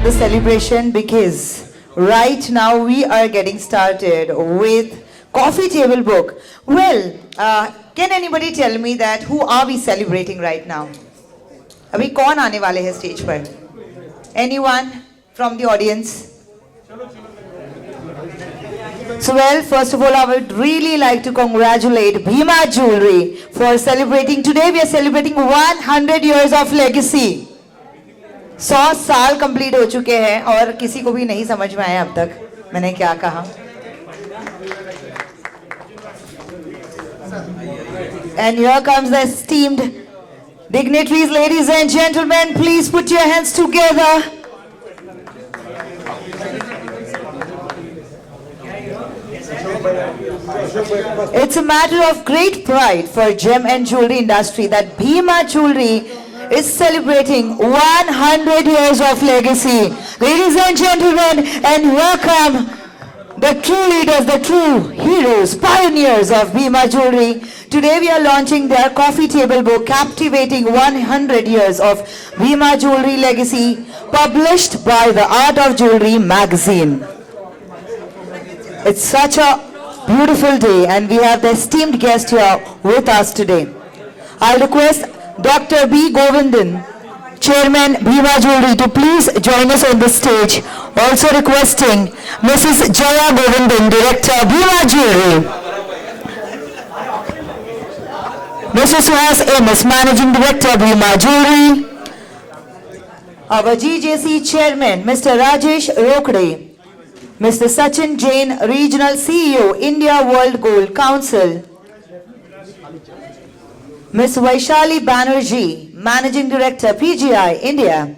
the celebration because right now we are getting started with coffee table book. Well, can anybody tell me that who are we celebrating right now? अभी कौन आने वाले हैं stage पर? Anyone from the audience? So well, first of all, I would really like to congratulate Bhima Jewelry for celebrating. Today we are celebrating 100 years of legacy. 100 साल complete हो चुके हैं और किसी को भी नहीं समझ में आया अब तक मैंने क्या कहा. And here comes the esteemed dignitaries, ladies and gentlemen. Please put your hands together. It's a matter of great pride for gem and jewelry industry that Bhima Jewelry is celebrating 100 years of legacy. Ladies and gentlemen, and welcome the true leaders, the true heroes, pioneers of Bhima Jewelry. Today we are launching their coffee table book, Captivating 100 Years of Bhima Jewelry Legacy, published by the Art of Jewelry magazine. It's such a beautiful day and we have the esteemed guest here with us today. I'll request Dr. B. Govindan, Chairman Bhima Jewelry, to please join us on the stage. Also requesting Mrs. Jaya Govindan, Director Bhima Jewelry. Mr. Suhas Amos, Managing Director Bhima Jewelry. Our GJC Chairman, Mr. Rajesh Rokde. Mr. Sachin Jain, Regional CEO, India World Gold Council. Ms. Vaishali Banerjee, Managing Director, PGI, India.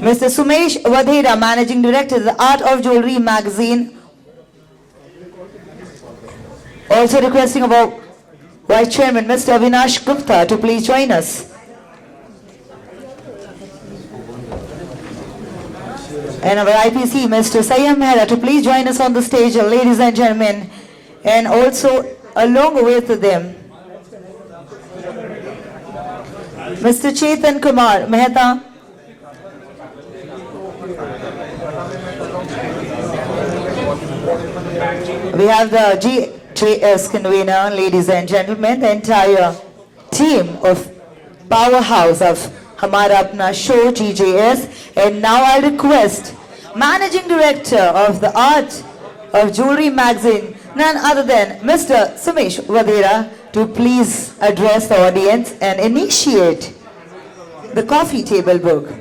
Mr. Sumesh Vadhera, Managing Director, The Art of Jewelry magazine. Also requesting our Vice Chairman, Mr. Avinash Gupta, to please join us. And our IPC, Mr. Sayyam Mehra, to please join us on the stage, ladies and gentlemen. And also, along with them, Mr. Chetan Kumar Mehta. We have the GJS convener, ladies and gentlemen, the entire team of powerhouse of Hamara Apna Show, GJS. And now I request Managing Director of the Art of Jewelry magazine, none other than Mr. Sumesh Vadhera, to please address the audience and initiate the coffee table book.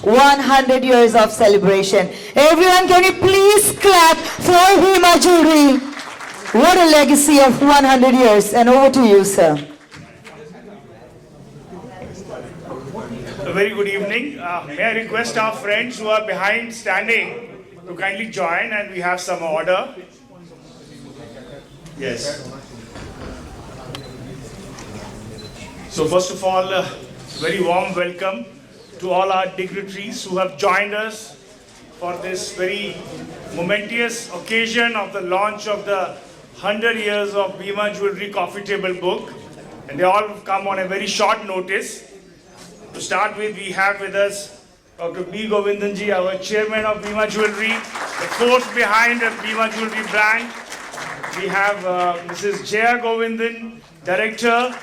100 years of celebration. Everyone, can you please clap for Bhima Jewelry? What a legacy of 100 years. And over to you, sir. A very good evening. May I request our friends who are behind standing to kindly join, and we have some order. Yes. So first of all, very warm welcome to all our dignitaries who have joined us for this very momentous occasion of the launch of the 100 years of Bhima Jewelry Coffee Table Book. And they all have come on a very short notice. To start with, we have with us Dr. B. Govindanji, our Chairman of Bhima Jewelry, the force behind the Bhima Jewelry brand. We have Mrs. Jaya Govindan, Director,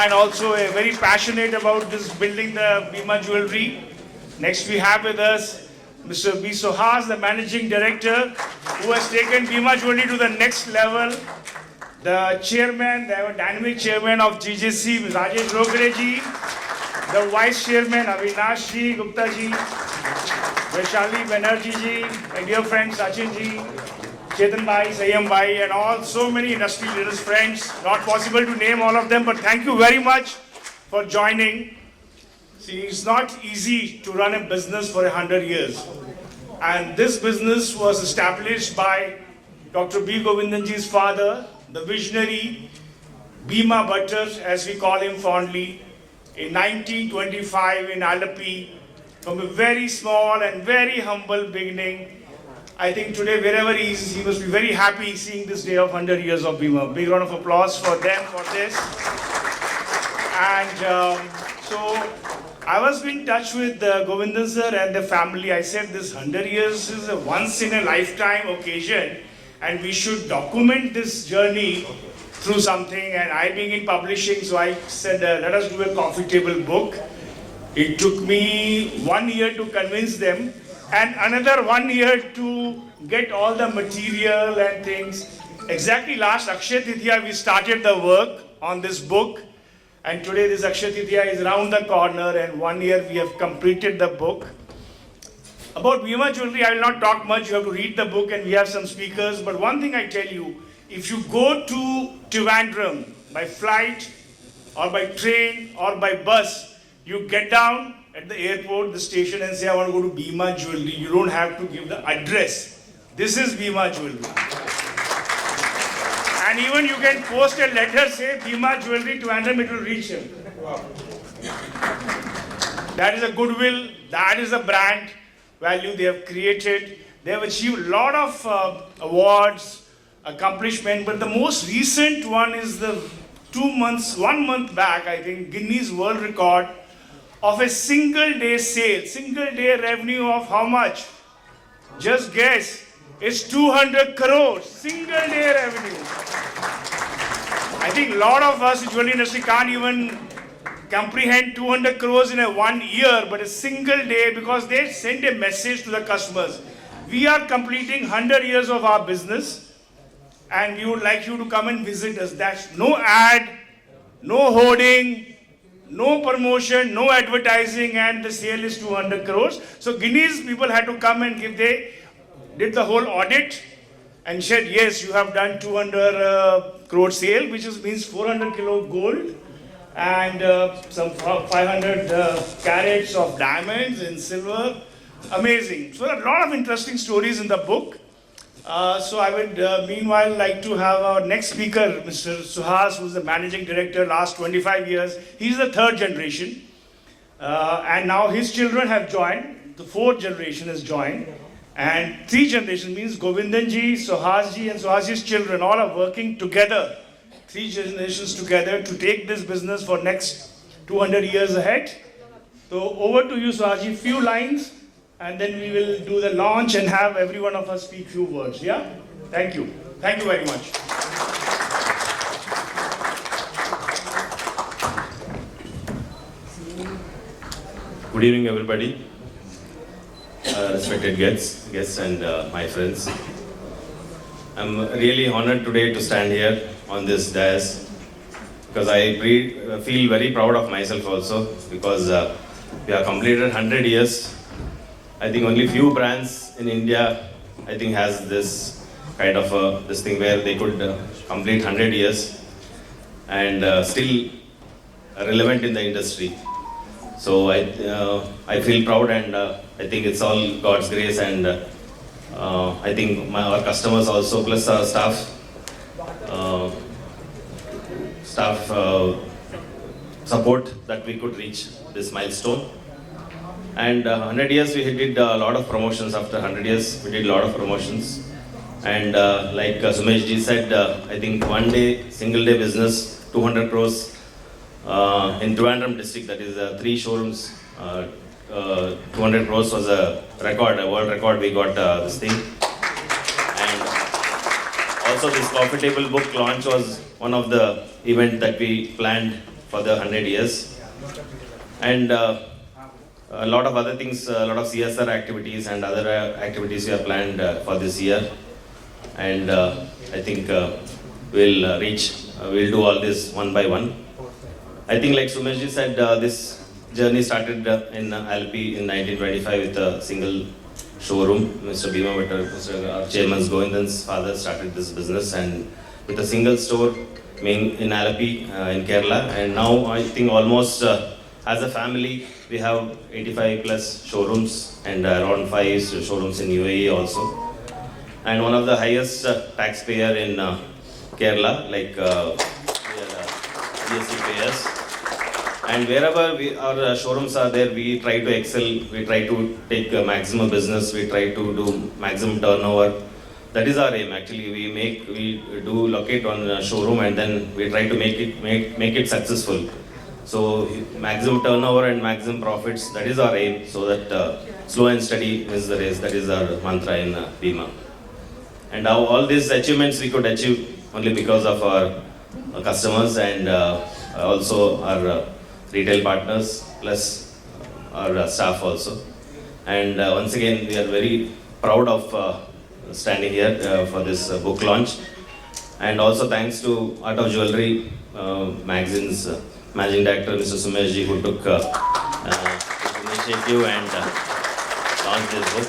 and also a very passionate about this building the Bhima Jewelry. Next we have with us Mr. B. Suhas, the Managing Director, who has taken Bhima Jewelry to the next level. The Chairman, the Dynamic Chairman of GJC, Rajesh Rokde ji. The Vice Chairman, Avinash ji, Gupta ji, Vaishali Banerjee ji, my dear friend Sachin ji, Chetan bhai, Sayyam bhai, and all so many industry leaders, friends. Not possible to name all of them, but thank you very much for joining. See, it's not easy to run a business for 100 years. And this business was established by Dr. B. Govindanji's father, the visionary Bhima Butler, as we call him fondly, in 1925 in Alleppey, from a very small and very humble beginning. I think today, wherever he is, he must be very happy seeing this day of 100 years of Bhima. Big round of applause for them for this. And so I was in touch with Govindan sir and the family. I said this 100 years is a once in a lifetime occasion and we should document this journey through something. And I being in publishing, so I said let us do a coffee table book. It took me 1 year to convince them and another 1 year to get all the material and things. Exactly last Akshaya Tritiya we started the work on this book. And today this Akshaya Tritiya is around the corner and 1 year we have completed the book. About Bhima Jewelry, I will not talk much. You have to read the book and we have some speakers. But one thing I tell you, if you go to Trivandrum by flight or by train or by bus, you get down at the airport, the station and say, I want to go to Bhima Jewelry. You don't have to give the address. This is Bhima Jewelry. And even you can post a letter, say Bhima Jewelry to Trivandrum, it will reach him. That is a goodwill, that is a brand value they have created. They have achieved a lot of awards, accomplishment, but the most recent one is the 1 month back, I think, Guinness World Record of a single day sale, single day revenue of how much? Just guess. It's 200 crores, single day revenue. I think a lot of us in the jewelry industry can't even comprehend 200 crores in a 1 year, but a single day, because they send a message to the customers. We are completing 100 years of our business and we would like you to come and visit us. That's no ad, no hoarding, no promotion, no advertising, and the sale is 200 crores. So Guinness people had to come and they did the whole audit and said, yes, you have done 200 crore sale, which means 400 kilo gold and some 500 carats of diamonds and silver. Amazing. So a lot of interesting stories in the book. So I would meanwhile like to have our next speaker, Mr. Suhas, who's the managing director last 25 years. He's the third generation. And now his children have joined. The fourth generation has joined. And 3 generations means Govindanji, Suhasji and Suhasji's children all are working together. 3 generations together to take this business for next 200 years ahead. So over to you, Suhasji, few lines. And then we will do the launch and have every one of us speak few words. Yeah? Thank you. Thank you very much. Good evening, everybody. Respected guests and my friends. I'm really honored today to stand here on this dais because I feel very proud of myself also because we have completed 100 years. I think only few brands in India, I think, has this kind of this thing where they could complete 100 years and still relevant in the industry. So I feel proud and I think it's all God's grace and I think our customers also plus our staff support that we could reach this milestone. And 100 years we did a lot of promotions. After 100 years we did a lot of promotions. And like Sumesh ji said, I think one day, single day business, 200 crores in Trivandrum district, that is 3 showrooms, 200 crores was a record, a world record we got this thing. And also this coffee table book launch was one of the events that we planned for the 100 years. And a lot of other things, a lot of CSR activities and other activities we have planned for this year. And I think we'll do all this one by one. I think like Sumesh ji said, this journey started in Alpi in 1925 with a single showroom. Mr. Bhima Bhatta, our chairman's Govindan's father, started this business and with a single store in Alpi in Kerala. And now I think almost as a family, we have 85 plus showrooms and around 5 showrooms in UAE also. And one of the highest taxpayer in Kerala, like we are GST payers. And wherever our showrooms are there, we try to excel, we try to take maximum business, we try to do maximum turnover. That is our aim actually. We do locate on a showroom and then we try to make it successful. So maximum turnover and maximum profits, that is our aim, so that slow and steady wins the race. That is our mantra in Bima. And all these achievements we could achieve only because of our customers and also our retail partners plus our staff also. And once again, we are very proud of standing here for this book launch. And also thanks to Art of Jewelry magazine's managing director, Mr. Sumesh ji, who took this initiative and launched this book.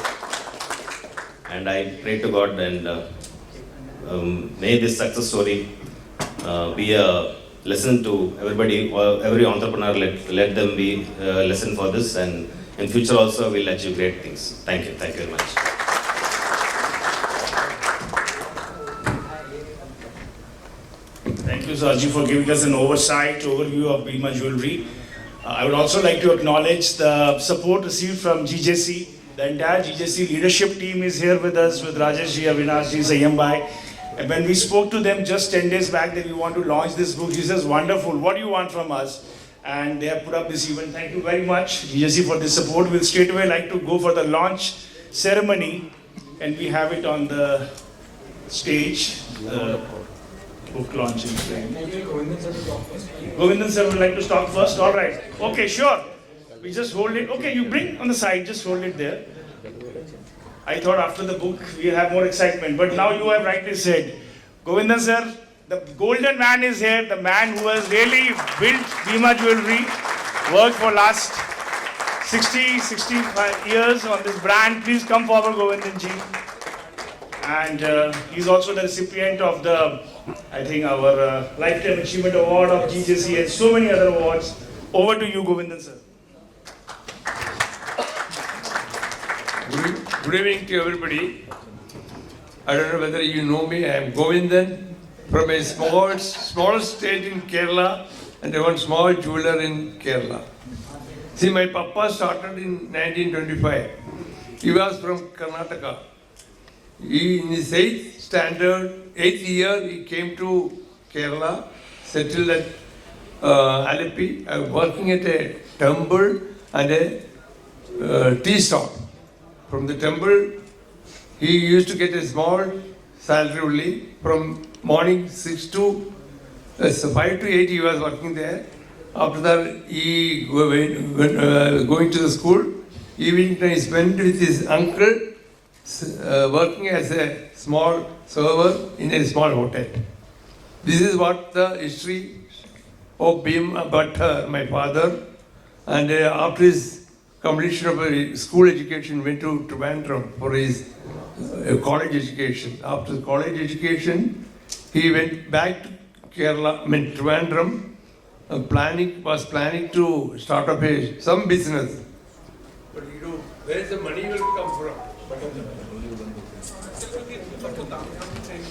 And I pray to God and may this success story be a lesson to everybody, or every entrepreneur. Let them be a lesson for this, and in future also we'll achieve great things. Thank you very much. Thank you, Sarji, for giving us an overview of Bima Jewelry. I would also like to acknowledge the support received from GJC. The entire GJC leadership team is here with us, with Rajesh ji, Avinash ji, Sayyam bhai. And when we spoke to them just 10 days back that we want to launch this book, he says, wonderful, what do you want from us? And they have put up this event. Thank you very much, GJC, for this support. We'll straight away like to go for the launch ceremony, and we have it on the stage. Book launching. Govindan sir would like to talk first. All right. Okay, sure. We just hold it. Okay, you bring on the side. Just hold it there. I thought after the book we have more excitement, but now you have rightly said, Govindan sir, the golden man is here. The man who has really built Bima Jewelry, worked for last 65 years on this brand. Please come forward, Govindan ji. And he's also the recipient of the, I think, our Lifetime Achievement Award of GJC and so many other awards. Over to you, Govindan sir. Good evening to everybody. I don't know whether you know me. I am Govindan from a small state in Kerala and one small jeweler in Kerala. See, my papa started in 1925. He was from Karnataka. In his 8th year, he came to Kerala, settled at Alleppey, working at a temple and a tea stall. From the temple, he used to get a small salary only. From morning 5 to 8, he was working there. After that, he going to the school. Evening time, he spent with his uncle, working as a small server in a small hotel. This is what the history of Bima Bhatta, my father, and after his completion of a school education, went to Trivandrum for his college education. After college education, he went back to Kerala, Trivandrum, was planning to start up some business. But you know, where is the money will come from?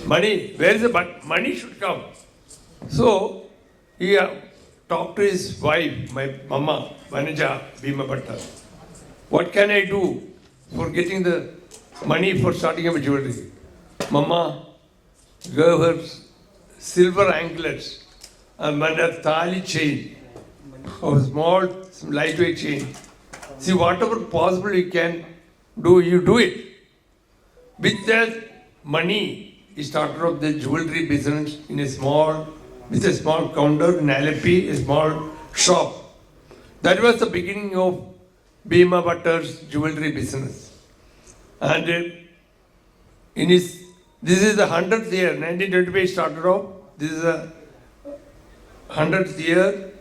Money, where is the money should come? So he talked to his wife, my mama, Vanaja Bima Bhatta. What can I do for getting the money for starting up a jewelry? Mama gave her silver anklets and a thali chain, a small lightweight chain. See, whatever possible you can do, you do it. With that money, he started up the jewelry business with a small counter in Alleppey, a small shop. That was the beginning of Bima Bhatta's jewelry business. And this is the 100th year, 1925 started off. This is the 100th year.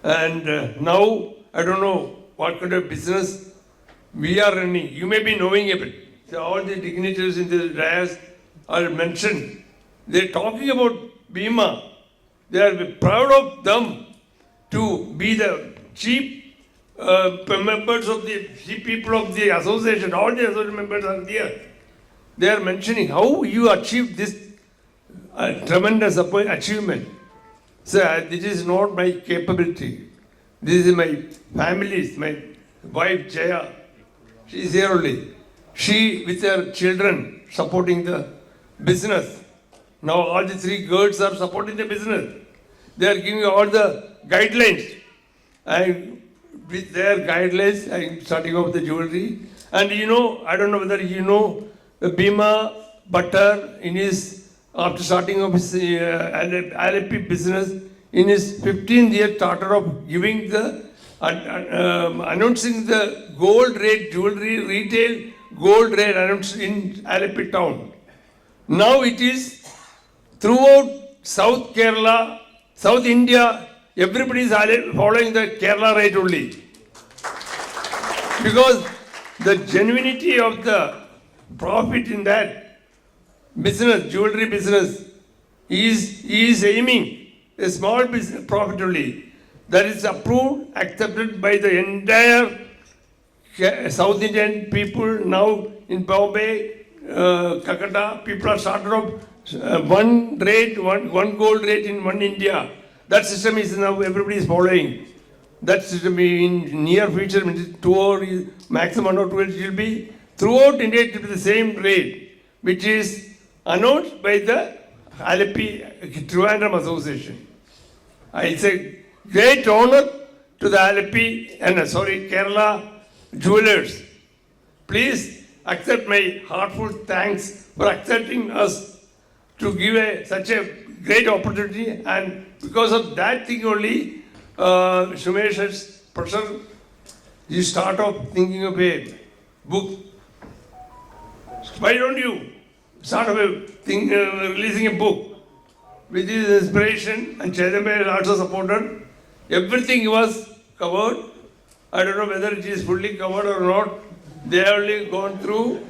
And now, I don't know what kind of business we are running. You may be knowing a bit. So all the dignitaries in the dais are mentioned. They're talking about Bima. They are proud of them to be the chief members of the people of the association. All the association members are there. They are mentioning how you achieved this tremendous achievement. So this is not my capability. This is my family's, my wife Jaya. She is here only. She with her children supporting the business. Now all the 3 girls are supporting the business. They are giving all the guidelines. and with their guidelines, I'm starting off the jewelry. And you know, I don't know whether you know, Bhima Buttar in his, after starting of his LLP business, in his 15th year started of giving the, announcing the gold rate jewelry, retail gold rate announced in Alleppey town. Now it is throughout South Kerala, South India, everybody is following the Kerala rate only. Because the genuinity of the profit in that business, jewelry business, is aiming a small business profit only. That is approved, accepted by the entire South Indian people now in Bombay, Calcutta. People are started off one rate, one gold rate in one India. That system is now everybody is following. That system in near future, 2 or maximum 1 or 2 it will be throughout India. It will be the same rate, which is announced by the Alleppey Trivandrum Association. It's a great honor to the Alleppey Kerala jewelers. Please accept my heartfelt thanks for accepting us to give such a great opportunity, and because of that thing only, Sumesh's person, you start off thinking of a book. Why don't you start off releasing a book with his inspiration, and Chedambe is also supported. Everything was covered. I don't know whether it is fully covered or not. They have only gone through.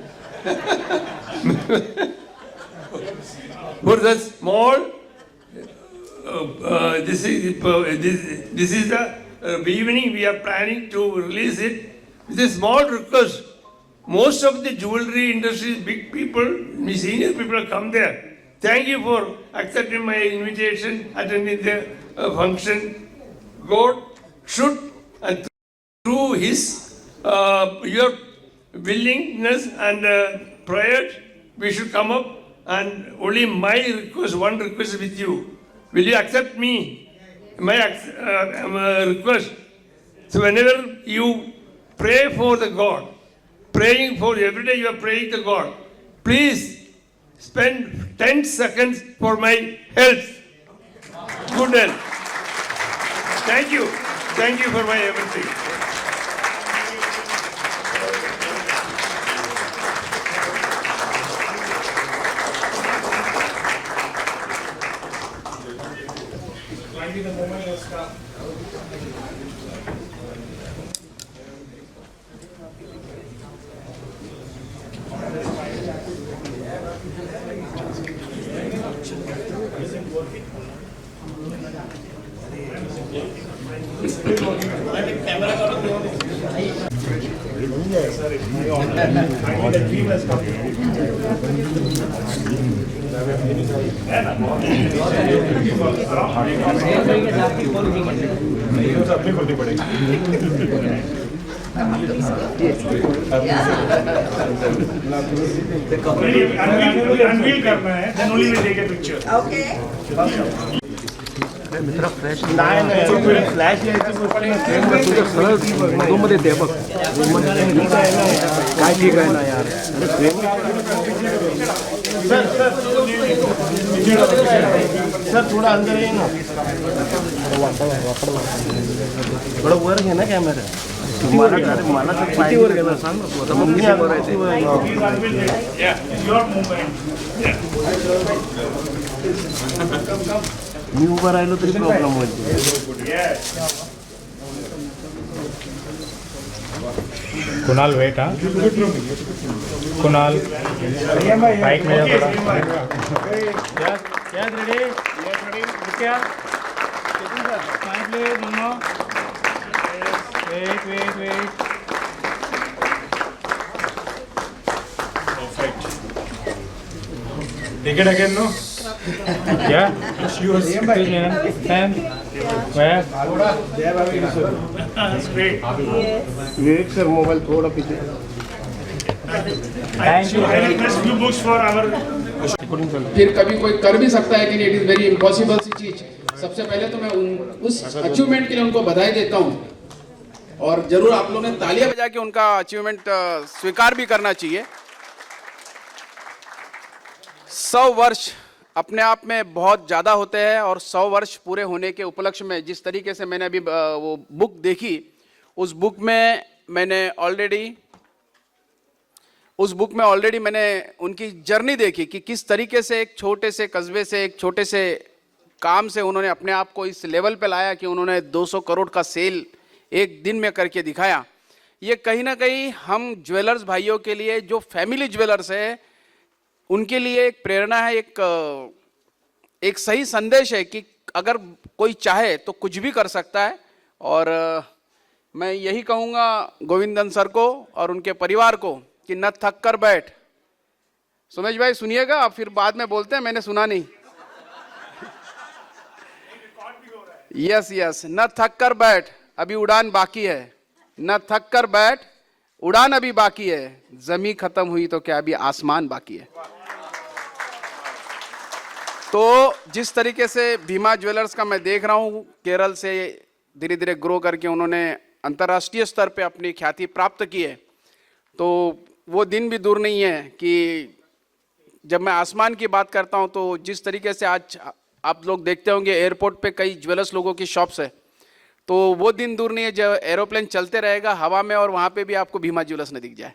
For the small, this is the evening we are planning to release it. With a small request. Most of the jewelry industry, big people, senior people have come there. Thank you for accepting my invitation, attending the function. God should, and through his, your willingness and prayers, we should come up. And only my request, one request with you. Will you accept me? My request. So whenever you pray for the God, praying for every day you are praying to God, please spend 10 seconds for my health. Good health. Thank you. Thank you for my everything. Unveil करना है, then only we take a picture. Okay. Flash मध्ये दे बघ काय ठीक आहे ना यार sir थोड़ा अंदर ये ना थोड़ा वर घे ना कॅमेरा मला किती वर घेणार सांग ना आता मग किती वर आहे Your movement. मी उभा राहिलो तरी प्रॉब्लेम होईल Yes. कुणाल वेट हाँ कुणाल बाइक में जा थोड़ा क्या रेडी क्या स्माइल प्लीज दोनों wait Take it again, no? Yeah? It's yours. And where? That's great. Vivek sir mobile थोड़ा पीछे I request few books for our. फिर कभी कोई कर भी सकता है कि नहीं, इट इज वेरी इम्पॉसिबल सी चीज सबसे पहले तो मैं उस अचीवमेंट के लिए उनको बधाई देता हूं और जरूर आप लोगों ने तालियां बजा के उनका अचीवमेंट स्वीकार भी करना चाहिए। 100 वर्ष अपने आप में बहुत ज़्यादा होते हैं और 100 वर्ष पूरे होने के उपलक्ष्य में जिस तरीके से मैंने अभी वो बुक देखी, उस बुक में ऑलरेडी मैंने उनकी जर्नी देखी कि किस तरीके से एक छोटे से कस्बे से, एक छोटे से काम से उन्होंने अपने आप को इस लेवल पे लाया कि उन्होंने 200 करोड़ का सेल एक दिन में करके दिखाया। ये कहीं ना कहीं हम ज्वेलर्स भाइयों के लिए, जो फैमिली ज्वेलर्स है, उनके लिए एक प्रेरणा है, एक सही संदेश है कि अगर कोई चाहे तो कुछ भी कर सकता है। और मैं यही कहूँगा गोविंदन सर को और उनके परिवार को कि न थक कर बैठ। सुमेश भाई सुनिएगा, आप फिर बाद में बोलते हैं मैंने सुना नहीं। यस, न थक कर बैठ, अभी उड़ान बाकी है। न थक कर बैठ, उड़ान अभी बाकी है। जमीन खत्म हुई तो क्या अभी आसमान बाकी है। तो जिस तरीके से भीमा ज्वेलर्स का मैं देख रहा हूँ, केरल से धीरे धीरे ग्रो करके उन्होंने अंतर्राष्ट्रीय स्तर पे अपनी ख्याति प्राप्त की है, तो वो दिन भी दूर नहीं है कि जब मैं आसमान की बात करता हूँ तो जिस तरीके से आज आप लोग देखते होंगे एयरपोर्ट पे कई ज्वेलर्स लोगों की शॉप्स है, तो वो दिन दूर नहीं है जब एरोप्लेन चलते रहेगा हवा में और वहाँ पे भी आपको भीमा ज्वेलर्स न दिख जाए।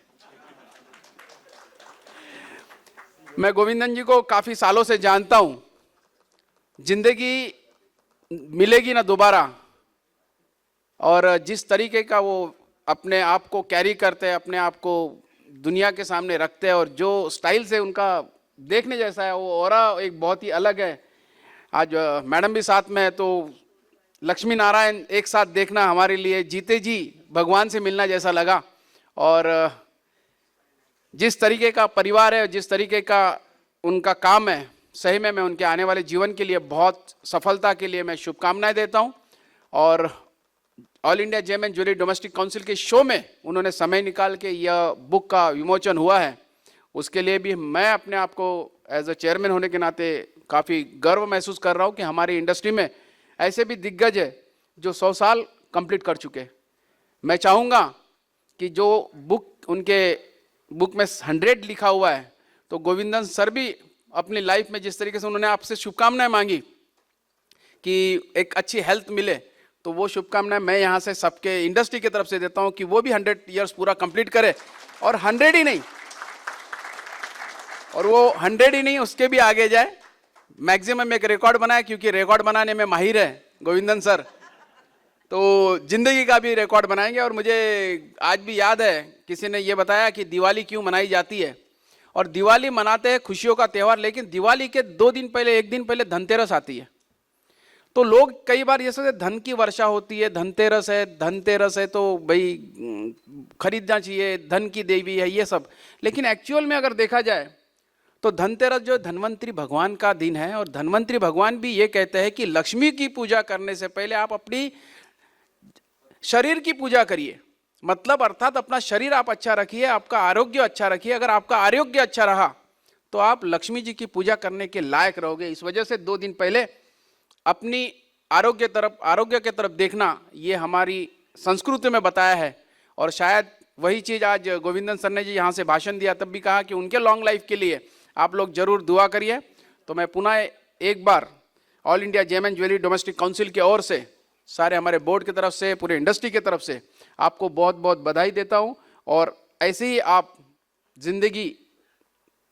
मैं गोविंदन जी को काफ़ी सालों से जानता हूँ। जिंदगी मिलेगी ना दोबारा, और जिस तरीके का वो अपने आप को कैरी करते हैं, अपने आप को दुनिया के सामने रखते हैं और जो स्टाइल से उनका देखने जैसा है, वो ऑरा एक बहुत ही अलग है। आज मैडम भी साथ में है, तो लक्ष्मी नारायण एक साथ देखना हमारे लिए जीते जी भगवान से मिलना जैसा लगा। और जिस तरीके का परिवार है, जिस तरीके का उनका काम है, सही में मैं उनके आने वाले जीवन के लिए, बहुत सफलता के लिए मैं शुभकामनाएं देता हूं। और all India gem and jewellery domestic council के शो में उन्होंने समय निकाल के यह बुक का विमोचन हुआ है, उसके लिए भी मैं अपने आप को एज अ चेयरमैन होने के नाते काफ़ी गर्व महसूस कर रहा हूँ कि हमारी इंडस्ट्री में ऐसे भी दिग्गज है जो 100 साल कंप्लीट कर चुके। मैं चाहूँगा कि जो उनके बुक में 100 लिखा हुआ है, तो गोविंदन सर भी अपनी लाइफ में जिस तरीके से उन्होंने आपसे शुभकामनाएं मांगी कि एक अच्छी हेल्थ मिले, तो वो शुभकामनाएं मैं यहाँ से सबके इंडस्ट्री की तरफ से देता हूँ कि वो भी 100 ईयर्स पूरा कंप्लीट करे। और 100 ही नहीं, और वो 100 ही नहीं, उसके भी आगे जाए। मैक्सिमम एक रिकॉर्ड बनाए, क्योंकि रिकॉर्ड बनाने में माहिर है गोविंदन सर, तो जिंदगी का भी रिकॉर्ड बनाएंगे। और मुझे आज भी याद है किसी ने ये बताया कि दिवाली क्यों मनाई जाती है, और दिवाली मनाते हैं खुशियों का त्यौहार, लेकिन दिवाली के 2 दिन पहले, 1 दिन पहले धनतेरस आती है। तो लोग कई बार ये सोचते धन की वर्षा होती है, धनतेरस है तो भाई खरीदना चाहिए, धन की देवी है, ये सब। लेकिन एक्चुअल में अगर देखा जाए तो धनतेरस जो धन्वंतरी भगवान का दिन है, और धन्वंतरी भगवान भी ये कहते हैं कि लक्ष्मी की पूजा करने से पहले आप अपनी शरीर की पूजा करिए। मतलब अर्थात अपना शरीर आप अच्छा रखिए, आपका आरोग्य अच्छा रखिए। अगर आपका आरोग्य अच्छा रहा तो आप लक्ष्मी जी की पूजा करने के लायक रहोगे। इस वजह से 2 दिन पहले अपनी आरोग्य के तरफ देखना, ये हमारी संस्कृति में बताया है। और शायद वही चीज़ आज गोविंदन सर ने जी यहाँ से भाषण दिया तब भी कहा कि उनके लॉन्ग लाइफ के लिए आप लोग जरूर दुआ करिए। तो मैं पुनः एक बार All India gem and jewellery domestic council की ओर से, सारे हमारे बोर्ड की तरफ से, पूरे इंडस्ट्री की तरफ से आपको बहुत बहुत बधाई देता हूँ। और ऐसे ही आप जिंदगी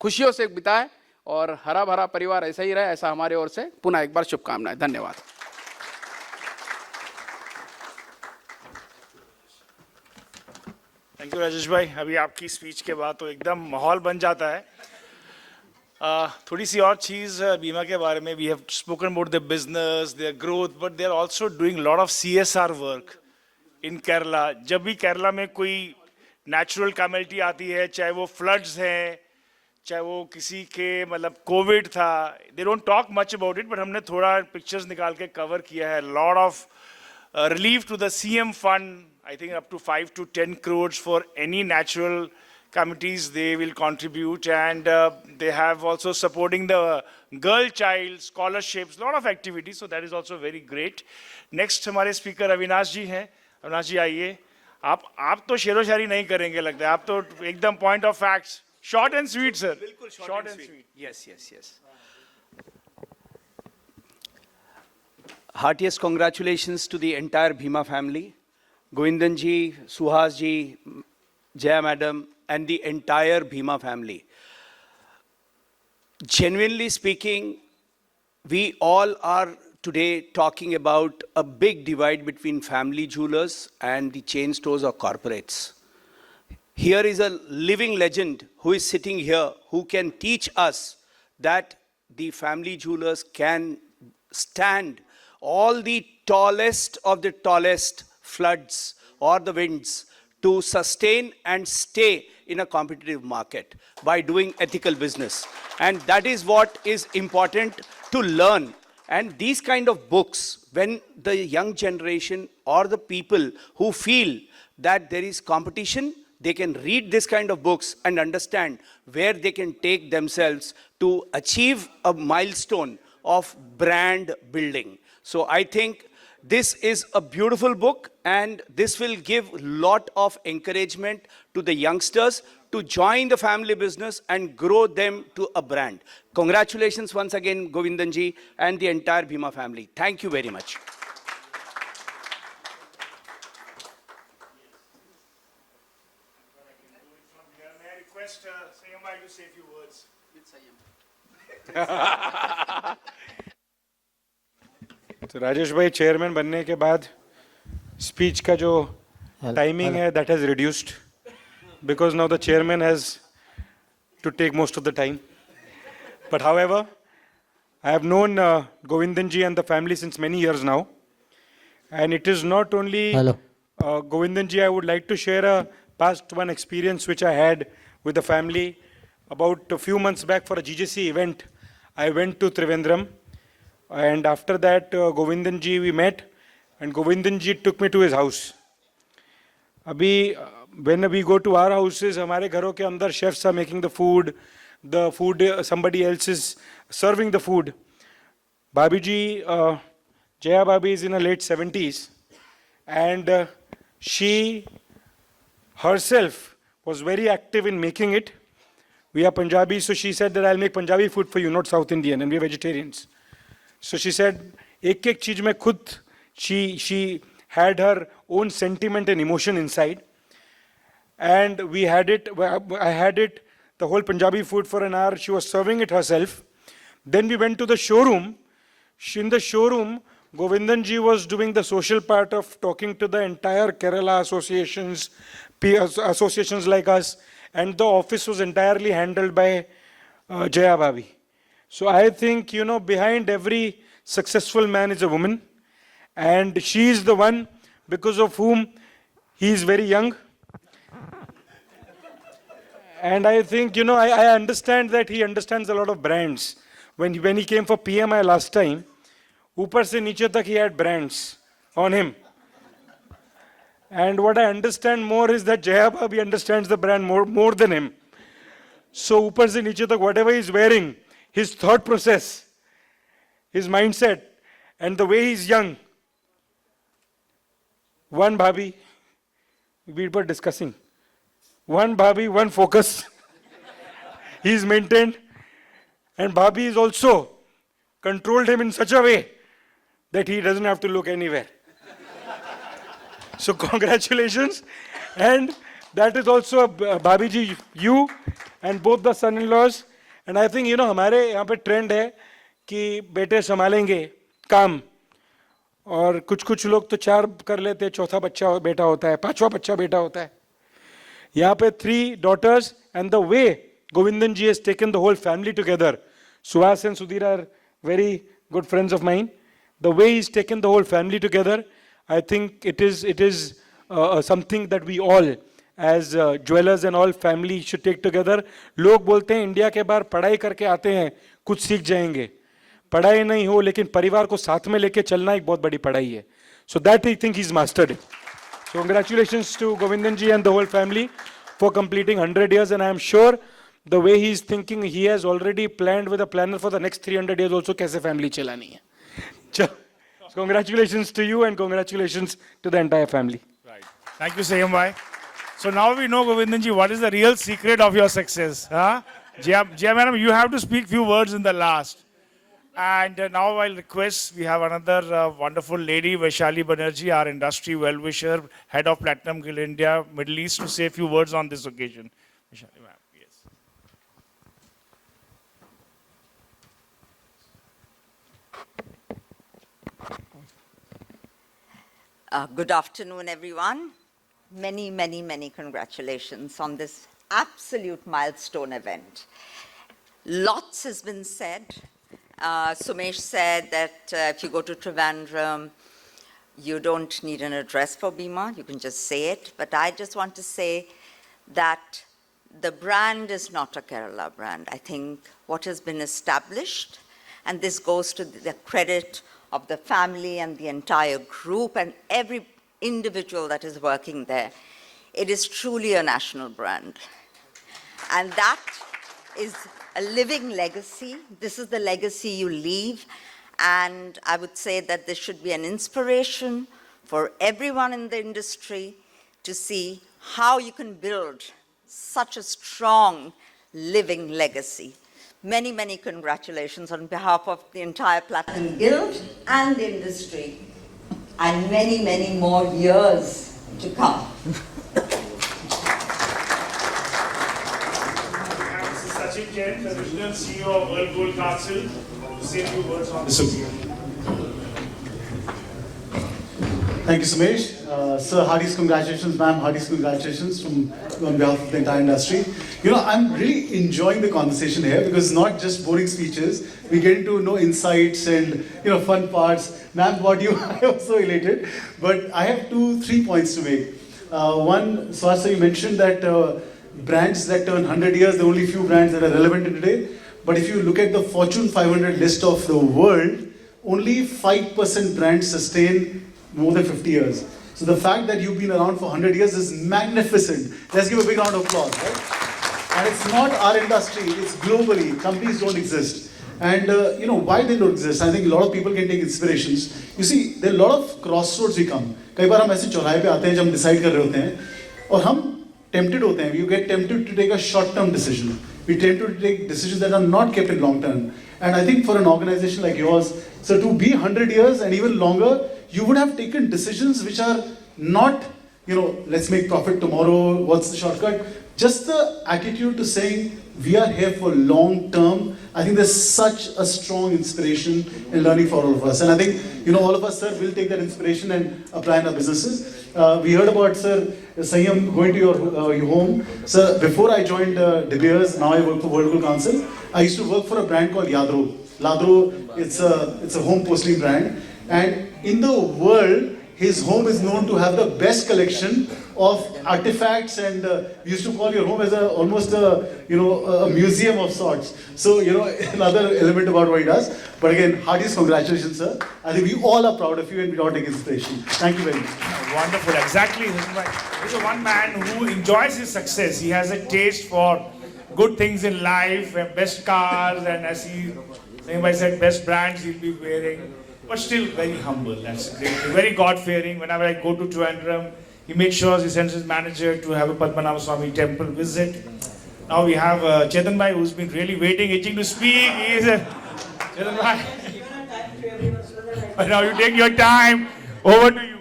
खुशियों से बिताएं और हरा भरा परिवार ऐसा ही रहे, ऐसा हमारे ओर से पुनः एक बार शुभकामनाएं। धन्यवाद। थैंक यू राजेश भाई। अभी आपकी स्पीच के बाद तो एकदम माहौल बन जाता है। थोड़ी सी और चीज़ बीमा के बारे में, we have spoken about the business, their growth, but they are also doing lot of CSR work in Kerala. जब भी केरला में कोई नेचुरल कैलामिटी आती है, चाहे वो फ्लड्स हैं, चाहे वो किसी के मतलब कोविड था, they don't talk much about it, but हमने थोड़ा पिक्चर्स निकाल के कवर किया है। Lot of relief to the CM fund, I think up to 5 to 10 crores for any natural committees they will contribute, and they have also supporting the girl child scholarships, lot of activities, so that is also very great. Next हमारे speaker Avinash जी हैं. अविनाश जी आइए. आप तो शेरो शायरी नहीं करेंगे लगता है, आप तो एकदम point of facts, short and sweet sir. बिल्कुल short and sweet. Yes. Heartiest congratulations to the entire Bhima family, Govindan ji, Suhas ji, Jaya madam, and the entire Bhima family. Genuinely speaking, we all are today talking about a big divide between family jewelers and the chain stores or corporates. Here is a living legend who is sitting here who can teach us that the family jewelers can stand all the tallest of the tallest floods or the winds to sustain and stay in a competitive market by doing ethical business. And that is what is important to learn. And these kind of books, when the young generation or the people who feel that there is competition, they can read this kind of books and understand where they can take themselves to achieve a milestone of brand building. So I think this is a beautiful book, and this will give lot of encouragement to the youngsters to join the family business and grow them to a brand. Congratulations once again, Govindan ji and the entire Bhima family. Thank you very much. May I request Sayam to say a few words? तो राजेश भाई chairman बनने के बाद speech का जो timing है that has reduced because now the chairman has to take most of the time but however I have known Govindan ji and the family since many years now and it is not only Govindan ji I would like to share a past one experience which I had with the family. About a few months back for a GJC event, I went to Trivandrum, and after that Govindan ji we met, and Govindan ji took me to his house. Abhi when we go to our houses, हमारे घरों के अंदर chefs are making the food somebody else is serving the food. Bhabhi ji, Jaya Bhabhi is in her late 70s, and she herself was very active in making it. We are Punjabi, so she said that I'll make Punjabi food for you, not South Indian, and we are vegetarians. So she said, ek cheez mein khud, she had her own sentiment and emotion inside. And we had it, I had it, the whole Punjabi food for an hour. She was serving it herself. Then we went to the showroom. In the showroom, Govindan ji was doing the social part of talking to the entire Kerala associations like us, and the office was entirely handled by Jaya Bhabhi. So I think, behind every successful man is a woman, and she is the one because of whom he is very young. And I think, I understand that he understands a lot of brands. When he came for PMI last time, ऊपर से नीचे तक he had brands on him. And what I understand more is that Jaya Bhabhi understands the brand more than him. So ऊपर से नीचे तक whatever he is wearing, his thought process, his mindset, and the way he is young. One Bhabhi, we were discussing. One Bhabhi, one focus. He is maintained. And Bhabhi is also controlled him in such a way that he doesn't have to look anywhere. So congratulations. And that is also Bhabhi ji, you and both the son-in-laws. And I think, हमारे यहाँ पे trend है कि बेटे संभालेंगे काम, और कुछ लोग तो 4 कर लेते हैं, चौथा बच्चा बेटा होता है, 5वां बच्चा बेटा होता है. यहाँ पे 3 daughters, and the way Govindan ji has taken the whole family together. Suhas and Sudhir are very good friends of mine. The way he's taken the whole family together, I think it is something that we all, as jewelers and all family, should take together. लोग बोलते हैं India के बाहर पढ़ाई करके आते हैं कुछ सीख जाएंगे. पढ़ाई नहीं हो लेकिन परिवार को साथ में लेके चलना एक बहुत बड़ी पढ़ाई है. So that I think he's mastered it. So congratulations to Govindan ji and the whole family. for completing 100 years, and I am sure the way he is thinking, he has already planned with a planner for the next 300 years also kaise family chalani hai. So, congratulations to you and congratulations to the entire family. Right. Thank you, Sayam bhai. So now we know, Govindanji, what is the real secret of your success? Huh? Jia madam, you have to speak few words in the last. And now I'll request, we have another wonderful lady, Vaishali Banerjee, our industry well-wisher, head of Platinum Guild India, Middle East, to say a few words on this occasion. Vaishali ma'am, yes. Good afternoon, everyone. Many, many, many congratulations on this absolute milestone event. Lots has been said. Sumesh said that if you go to Trivandrum, you don't need an address for Bima, you can just say it. But I just want to say that the brand is not a Kerala brand. I think what has been established, and this goes to the credit of the family and the entire group and every individual that is working there, it is truly a national brand. And that is a living legacy. This is the legacy you leave. And I would say that this should be an inspiration for everyone in the industry to see how you can build such a strong living legacy. Many, many congratulations on behalf of the entire Platinum Guild and the industry, and many, many more years to come. Mr. Sachin Jain, the original CEO of World Gold Council, to say a few words on this occasion. Thank you, Sumesh. Sir, heartiest congratulations, ma'am. Heartiest congratulations on behalf of the entire industry. You know, I'm really enjoying the conversation here because not just boring speeches. We get to know insights and, fun parts. Ma'am, what you, I was so elated. But I have 3 points to make. One, Swasa, you mentioned that brands that turn 100 years, there are only few brands that are relevant today. But if you look at the Fortune 500 list of the world, only 5% brands sustain more than 50 years. So the fact that you've been around for 100 years is magnificent. Let's give a big round of applause, right? And it's not our industry, it's globally. Companies don't exist. And why they don't exist? I think a lot of people can take inspirations. You see, there are a lot of crossroads we come. कई बार हम ऐसे चौराहे पे आते हैं जब हम decide कर रहे होते हैं और हम tempted होते हैं. You get tempted to take a short-term decision. We tend to take decisions that are not kept in long term. And I think for an organization like yours, so to be 100 years and even longer, you would have taken decisions which are not, let's make profit tomorrow, what's the shortcut? Just the attitude to saying, we are here for long term. I think there's such a strong inspiration and learning for all of us. And I think, all of us, sir, will take that inspiration and apply in our businesses. We heard about, sir, Sayam going to your home. Sir, before I joined De Beers, now I work for World Gold Council, I used to work for a brand called Yadro. Ladro, it's a home posting brand. And in the world, his home is known to have the best collection of artifacts, and we used to call your home as almost a museum of sorts. So, another element about what he does. But again, heartiest congratulations, sir. I think we all are proud of you and we all take inspiration. Thank you very much. Wonderful, exactly. This is one man who enjoys his success. He has a taste for good things in life, best cars, and as he said, best brands he'll be wearing. But still very humble, that's great. Very God-fearing. Whenever I go to Trivandrum, he makes sure he sends his manager to have a Padmanabha Swami temple visit. Now we have Chetan Bhai, who's been really waiting, itching to speak. He is Chetan Bhai. But now you take your time. Over to you.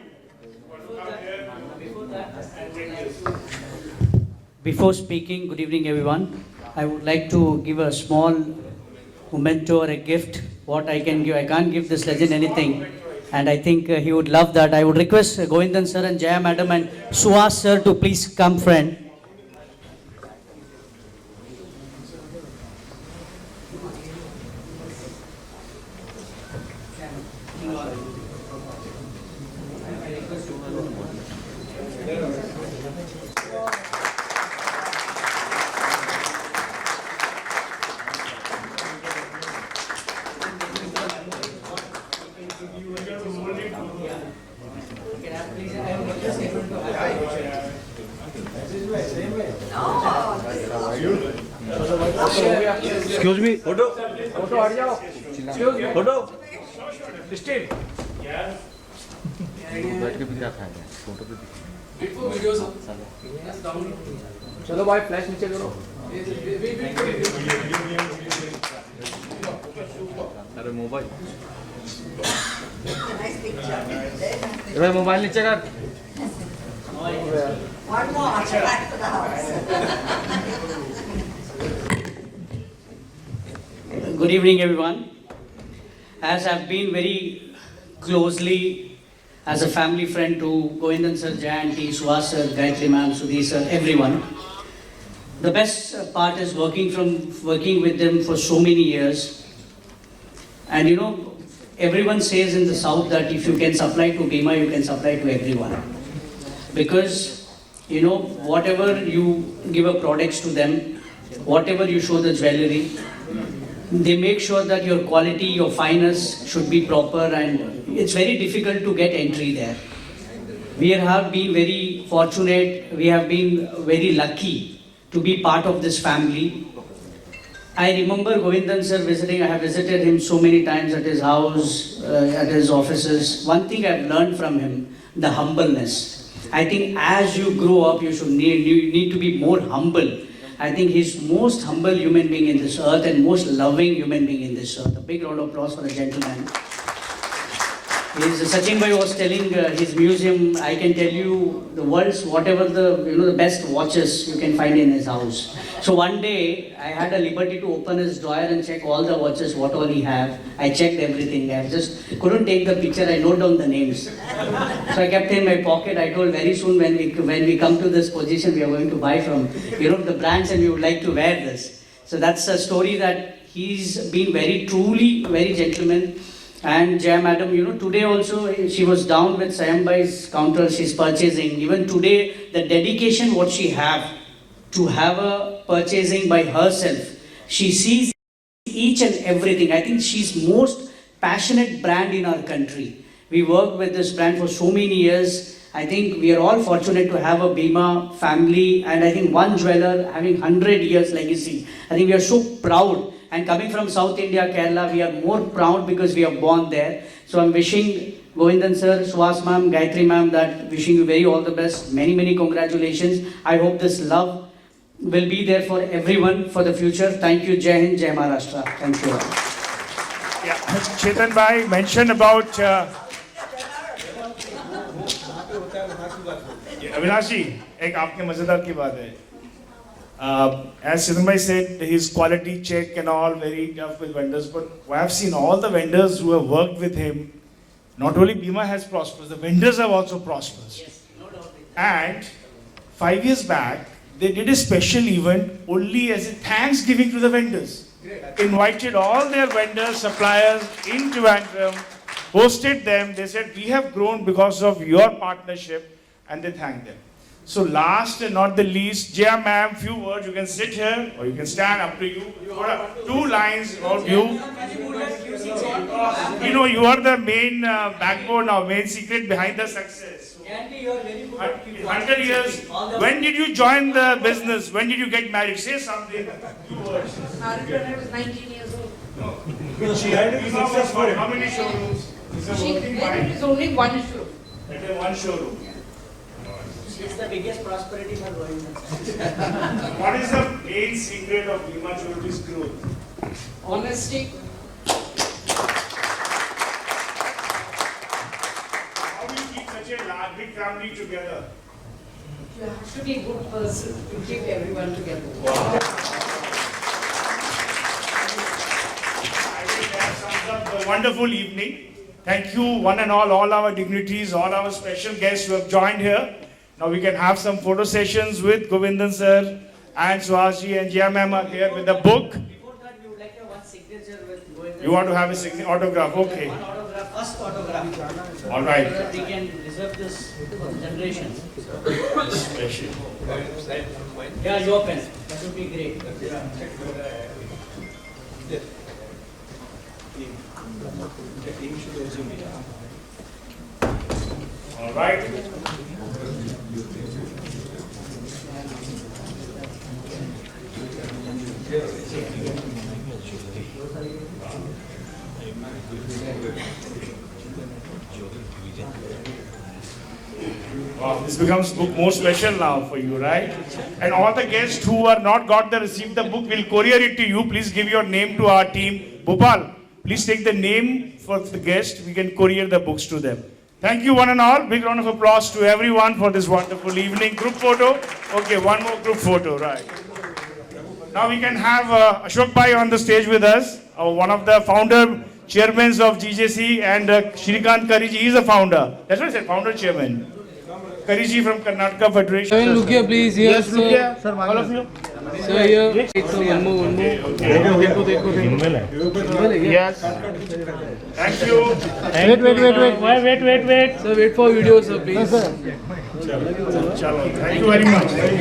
Before speaking, good evening everyone. I would like to give a small memento or a gift. What I can give, I can't give this legend anything, and I think he would love that. I would request Govindan sir and Jaya madam and Suhas sir to please come, friend. Excuse me photo photo हट जाओ photo बैठ के भी क्या खाएंगे photo पे चलो भाई फ्लैश नीचे करो अरे मोबाइल भाई मोबाइल नीचे कर One more, back to the house. Good evening, everyone. As I've been very closely as a family friend to Govindan sir, Jay aunty, Suhas sir, Gayatri ma'am, Sudhi sir, everyone. The best part is working with them for so many years. And you know, everyone says in the south that if you can supply to Bima, you can supply to everyone. Because you know, whatever you give a products to them, whatever you show the jewelry, they make sure that your quality, your fineness should be proper, and it's very difficult to get entry there. We have been very fortunate, we have been very lucky to be part of this family. I remember Govindan sir visiting, I have visited him so many times at his house, at his offices. One thing I've learned from him, the humbleness. I think as you grow up, you need to be more humble. I think he's most humble human being in this earth and most loving human being in this earth. A big round of applause for a gentleman. Sachin Bhai was telling his museum, I can tell you the world's whatever the best watches you can find in his house. So one day I had a liberty to open his drawer and check all the watches, what all he have. I checked everything. I just couldn't take the picture. I note down the names. So I kept it in my pocket. I told very soon when we come to this position, we are going to buy from the brands and we would like to wear this. So that's a story that he's been very truly very gentleman. And Jaya madam, today also she was down with Sayambai's counter, she's purchasing. Even today, the dedication what she have to have a purchasing by herself. She sees each and everything. I think she's most passionate brand in our country. We worked with this brand for so many years. I think we are all fortunate to have a Bima family, and I think one jeweler having 100 years legacy. I think we are so proud. And coming from South India, Kerala, we are more proud because we are born there. So I'm wishing Govindan sir, Suhas ma'am, Gayatri ma'am, that wishing you very all the best. Many, many congratulations. I hope this love will be there for everyone for the future. Thank you. Jai Hind, Jai Maharashtra. Thank you. Yeah, Chetan Bhai mentioned about Avinash जी, एक आपके मजेदार की बात है. As Chetan Bhai said, his quality check and all very tough with vendors. But I have seen all the vendors who have worked with him. Not only Bima has prospered, the vendors have also prospered. Yes, no doubt. And 5 years back, they did a special event only as a thanksgiving to the vendors. Invited all their vendors, suppliers in Trivandrum, hosted them. They said, we have grown because of your partnership, and they thanked them. So last and not the least, Jaya ma'am, few words. You can sit here or you can stand, up to you. Two lines about you. You are the main backbone now, main secret behind the success. 100 years. When did you join the business? When did you get married? Say something. Two words. I was 19 years old. She had to be successful. How many showrooms? There is only one showroom. That is one showroom. It's the biggest prosperity for Govindan. What is the main secret of Bima Jewelry's growth? Honesty. How do you keep such a large, big family together? You have to be a good person to keep everyone together. Wow. I think that sums up the wonderful evening. Thank you, one and all our dignitaries, all our special guests who have joined here. Now we can have some photo sessions with Govindan sir and Suhasji and Jia ma'am are here with the book. Before that, we would like to have one signature with Govindan. You want to have a autograph? Okay. One autograph, first autograph. All right. So that we can reserve this for the generation. Special. Yeah, your pen. That would be great. All right. This becomes book more special now for you, right? And all the guests who are not got the received the book will courier it to you. Please give your name to our team. Bhopal, please take the name for the guest. We can courier the books to them. Thank you one and all. Big round of applause to everyone for this wonderful evening. Group photo. Okay, one more group photo, right. Now we can have Ashok Bhai on the stage with us, one of the founder chairmen of GJC, and Shrikant Kariji, he is a founder. That's what I said, founder chairman. Kariji from Karnataka Federation. Look here, please. Here, Yes, look here, all of you. Sir, here. So, one more. Yes. Thank you. Wait. Sir, wait for video, sir, please. Thank you very much. Thank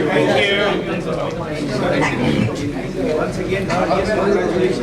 you.